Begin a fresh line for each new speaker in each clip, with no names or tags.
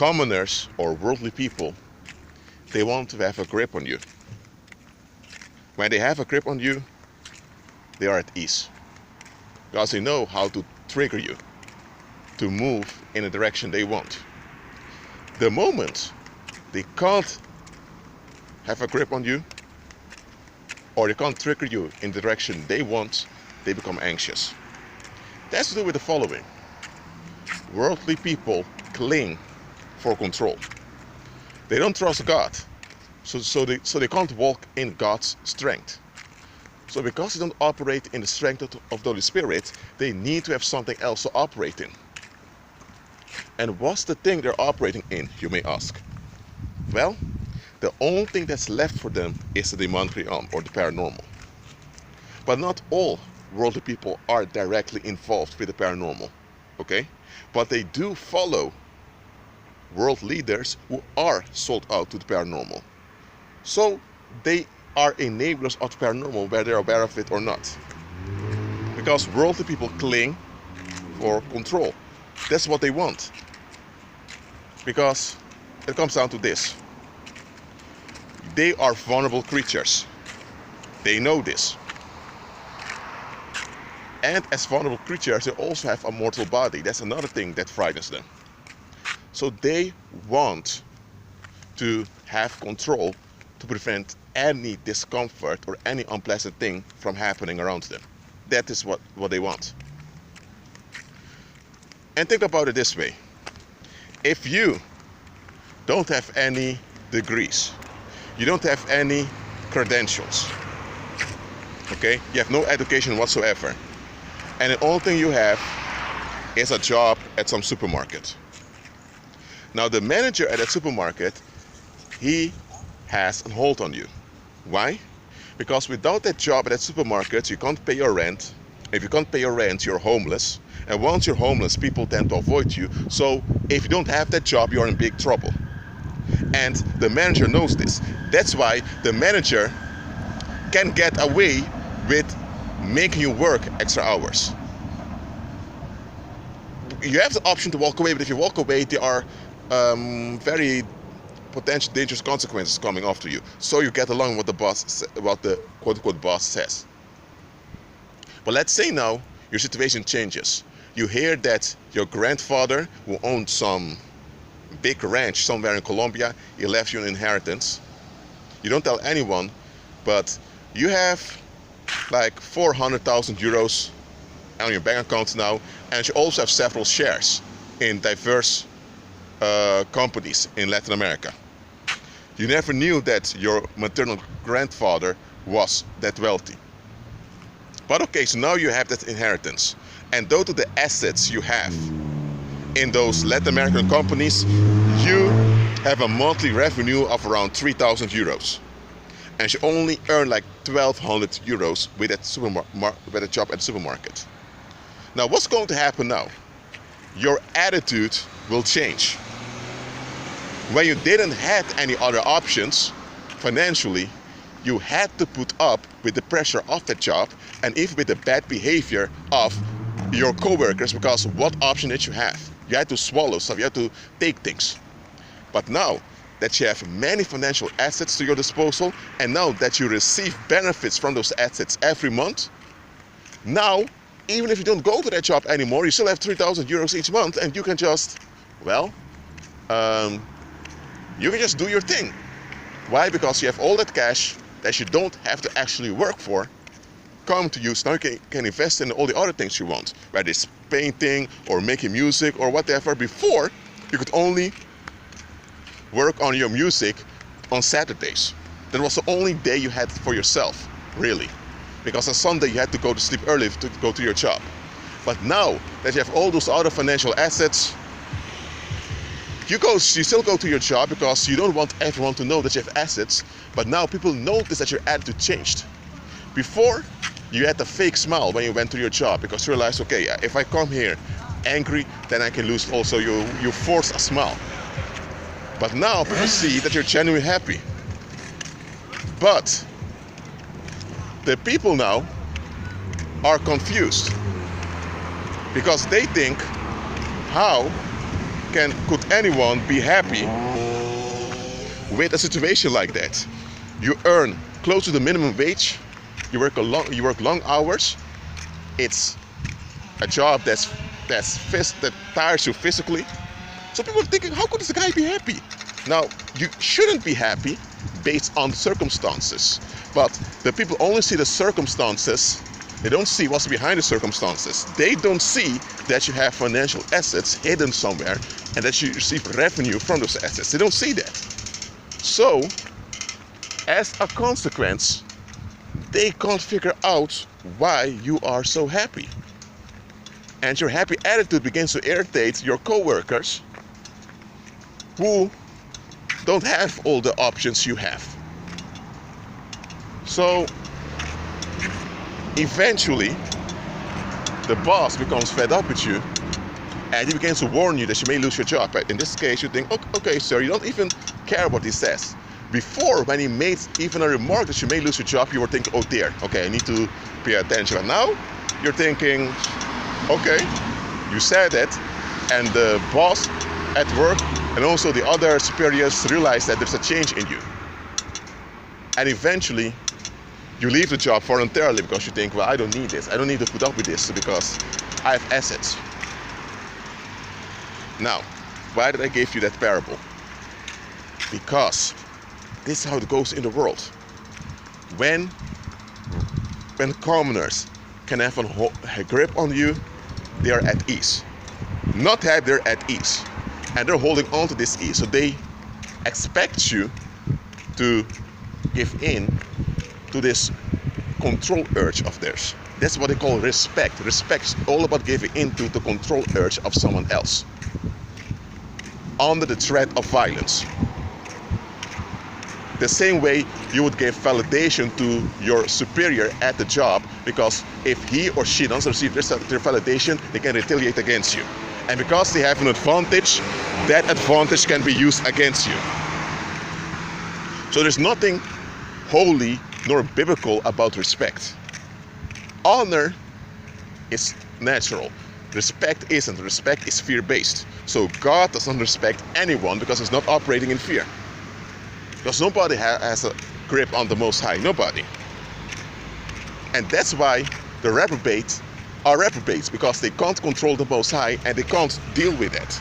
commoners or worldly people, they want to have a grip on you. When they have a grip on you, they are at ease. Because they know how to trigger you to move in a direction they want. The moment they can't have a grip on you, or they can't trigger you in the direction they want, they become anxious. That's to do with the following. Worldly people cling for control. They don't trust God, so they can't walk in God's strength. So because they don't operate in the strength of the Holy Spirit, they need to have something else to operate in. And what's the thing they're operating in, you may ask? Well, the only thing that's left for them is the demonic realm or the paranormal. But not all worldly people are directly involved with the paranormal, okay? But they do follow world leaders who are sold out to the paranormal. So they are enablers of the paranormal, whether they're aware of it or not. Because worldly people cling for control. That's what they want. Because it comes down to this. They are vulnerable creatures. They know this. And as vulnerable creatures, they also have a mortal body. That's another thing that frightens them. So they want to have control to prevent any discomfort or any unpleasant thing from happening around them. That is what they want. And think about it this way. If you don't have any degrees, you don't have any credentials, okay? You have no education whatsoever. And the only thing you have is a job at some supermarket. Now the manager at that supermarket, he has a hold on you. Why? Because without that job at that supermarket, you can't pay your rent. If you can't pay your rent, you're homeless. And once you're homeless, people tend to avoid you. So if you don't have that job, you're in big trouble. And the manager knows this. That's why the manager can get away with making you work extra hours. You have the option to walk away, but if you walk away, there are very potential dangerous consequences coming after you. So you get along with what the quote-unquote boss says. But let's say now your situation changes. You hear that your grandfather, who owned some big ranch somewhere in Colombia, he left you an inheritance. You don't tell anyone, but you have like 400,000 euros on your bank account now, and you also have several shares in diverse companies in Latin America. You never knew that your maternal grandfather was that wealthy. But okay, so now you have that inheritance, and due to the assets you have in those Latin American companies, you have a monthly revenue of around 3,000 euros. And you only earn like 1,200 euros with a job at the supermarket. Now what's going to happen now? Your attitude will change. When you didn't have any other options financially, you had to put up with the pressure of that job and even with the bad behavior of your co-workers, because what option did you have? You had to swallow stuff, you had to take things. But now that you have many financial assets to your disposal, and now that you receive benefits from those assets every month, now, even if you don't go to that job anymore, you still have 3,000 euros each month, and you can just, well, you can just do your thing. Why? Because you have all that cash that you don't have to actually work for come to you. So now you can invest in all the other things you want, whether it's painting or making music or whatever. Before, you could only work on your music on Saturdays. That was the only day you had for yourself, really. Because on Sunday you had to go to sleep early to go to your job. But now that you have all those other financial assets, you still go to your job because you don't want everyone to know that you have assets, but now people notice that your attitude changed. Before, you had a fake smile when you went to your job because you realized, okay, if I come here angry, then I can lose also. You force a smile. But now people see that you're genuinely happy. But the people now are confused because they think, how could anyone be happy with a situation like that? You earn close to the minimum wage, you work long hours, it's a job that tires you physically. So people are thinking, how could this guy be happy? Now, you shouldn't be happy based on circumstances, but the people only see the circumstances. They don't see what's behind the circumstances. They don't see that you have financial assets hidden somewhere and that you receive revenue from those assets. They don't see that. So, as a consequence, they can't figure out why you are so happy. And your happy attitude begins to irritate your coworkers who don't have all the options you have. So eventually the boss becomes fed up with you and he begins to warn you that you may lose your job. In this case, you think, okay, sir, you don't even care what he says. Before, when he made even a remark that you may lose your job, you were thinking, oh dear, okay, I need to pay attention. And now you're thinking, okay, you said it, and the boss at work and also the other superiors realize that there's a change in you. And eventually, you leave the job voluntarily because you think, well, I don't need this. I don't need to put up with this because I have assets. Now, why did I give you that parable? Because this is how it goes in the world. When commoners can have a grip on you, they are at ease. Not happy, they're at ease. And they're holding on to this ease. So they expect you to give in to this control urge of theirs. That's what they call respect. Respect is all about giving in to the control urge of someone else under the threat of violence. The same way you would give validation to your superior at the job, because if he or she doesn't receive their validation, they can retaliate against you. And because they have an advantage, that advantage can be used against you. So there's nothing holy nor biblical about respect. Honor is natural. Respect isn't. Respect is fear-based. So God doesn't respect anyone because he's not operating in fear. Because nobody has a grip on the Most High. Nobody. And that's why the reprobates are reprobates, because they can't control the Most High and they can't deal with it.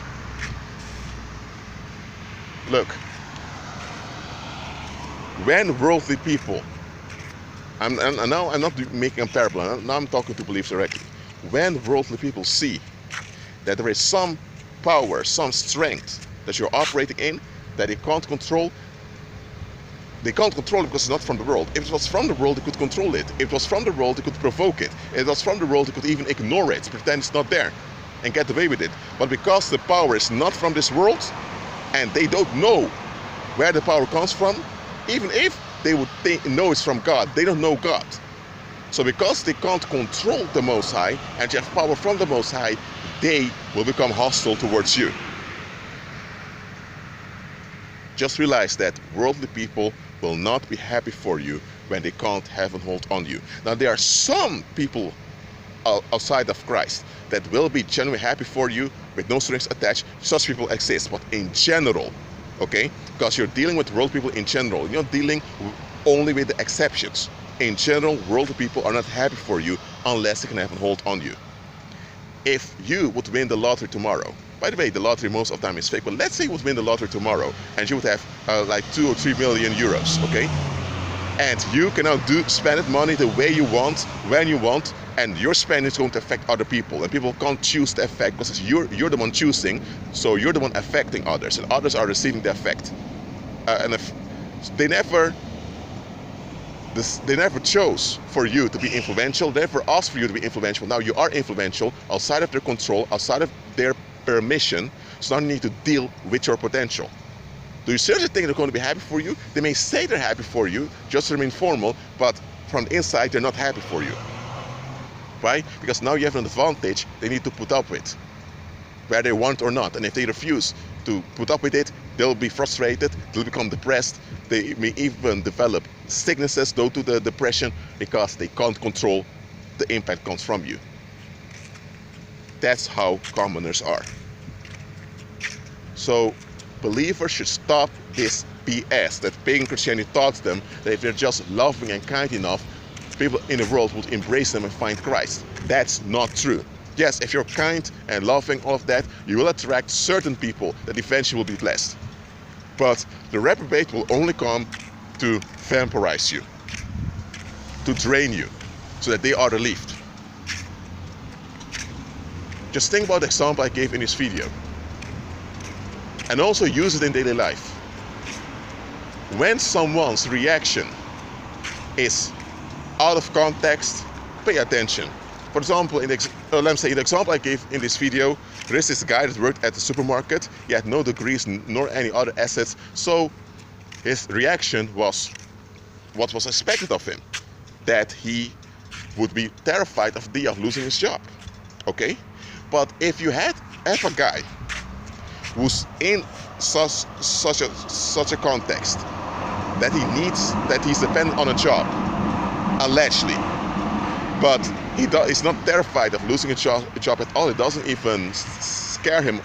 Look, when worldly people, and now I'm not making a parable, now I'm talking to believers directly. When worldly people see that there is some power, some strength that you're operating in that they can't control it because it's not from the world. If it was from the world, they could control it. If it was from the world, they could provoke it. If it was from the world, they could even ignore it, pretend it's not there, and get away with it. But because the power is not from this world, and they don't know where the power comes from, even if they would know it's from God, they don't know God. So because they can't control the Most High, and you have power from the Most High, they will become hostile towards you. Just realize that worldly people will not be happy for you when they can't have a hold on you. Now, there are some people outside of Christ that will be genuinely happy for you with no strings attached. Such people exist, but in general, okay? Because you're dealing with world people in general. You're not dealing only with the exceptions. In general, worldly people are not happy for you unless they can have a hold on you. If you would win the lottery tomorrow, by the way, the lottery most of the time is fake, but let's say you would win the lottery tomorrow and you would have like 2 or 3 million euros, okay? And you can now spend that money the way you want, when you want, and your spending is going to affect other people. And people can't choose the effect because you're the one choosing, so you're the one affecting others, and others are receiving the effect. And if they never chose for you to be influential, they never asked for you to be influential. Now you are influential, outside of their control, outside of their permission, so now you need to deal with your potential. Do you seriously think they're going to be happy for you? They may say they're happy for you, just to remain formal, but from the inside they're not happy for you. Why? Because now you have an advantage they need to put up with, whether they want or not. And if they refuse to put up with it, they'll be frustrated, they'll become depressed, they may even develop sicknesses due to the depression because they can't control the impact comes from you. That's how commoners are. So believers should stop this BS that pagan Christianity taught them, that if they're just loving and kind enough, people in the world would embrace them and find Christ. That's not true. Yes, if you're kind and loving, all of that, you will attract certain people that eventually will be blessed. But the reprobate will only come to vampirize you, to drain you, so that they are relieved. Just think about the example I gave in this video. And also use it in daily life. When someone's reaction is out of context, pay attention. For example, in the example I gave in this video, there is this guy that worked at the supermarket. He had no degrees nor any other assets, so his reaction was what was expected of him, that he would be terrified of the idea of losing his job. Okay? But if you have a guy who's in such a context that he's dependent on a job, allegedly, but he's not terrified of losing a job at all. It doesn't even scare him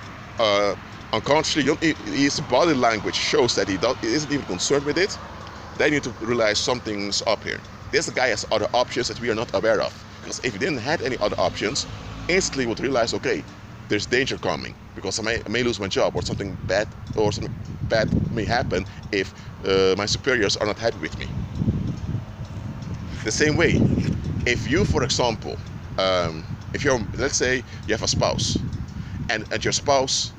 unconsciously. His body language shows that he isn't even concerned with it. Then you need to realize something's up here. This guy has other options that we are not aware of. Because if he didn't have any other options, instantly would realize, okay, there's danger coming, because I may lose my job, or something bad may happen if my superiors are not happy with me. The same way, if you, for example, let's say you have a spouse, and your spouse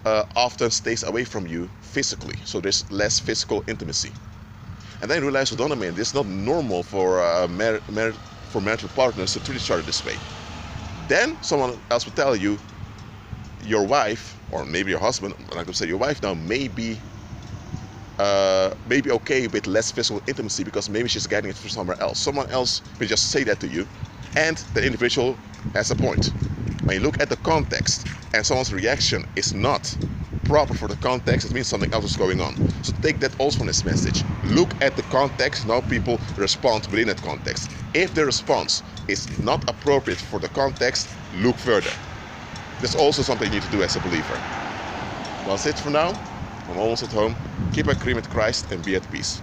often stays away from you physically, so there's less physical intimacy, and then you realize, hold on a minute, it's not normal for marital partners to treat each other this way. Then someone else will tell you, your wife, or maybe your husband, I'm not going to say your wife now, may be okay with less physical intimacy because maybe she's getting it from somewhere else. Someone else may just say that to you, and the individual has a point. When you look at the context and someone's reaction is not proper for the context, it means something else is going on. So take that also from this message. Look at the context and how people respond within that context. If the response is not appropriate for the context, look further. That's also something you need to do as a believer. Well, that's it for now. I'm almost at home. Keep agreeing with Christ and be at peace.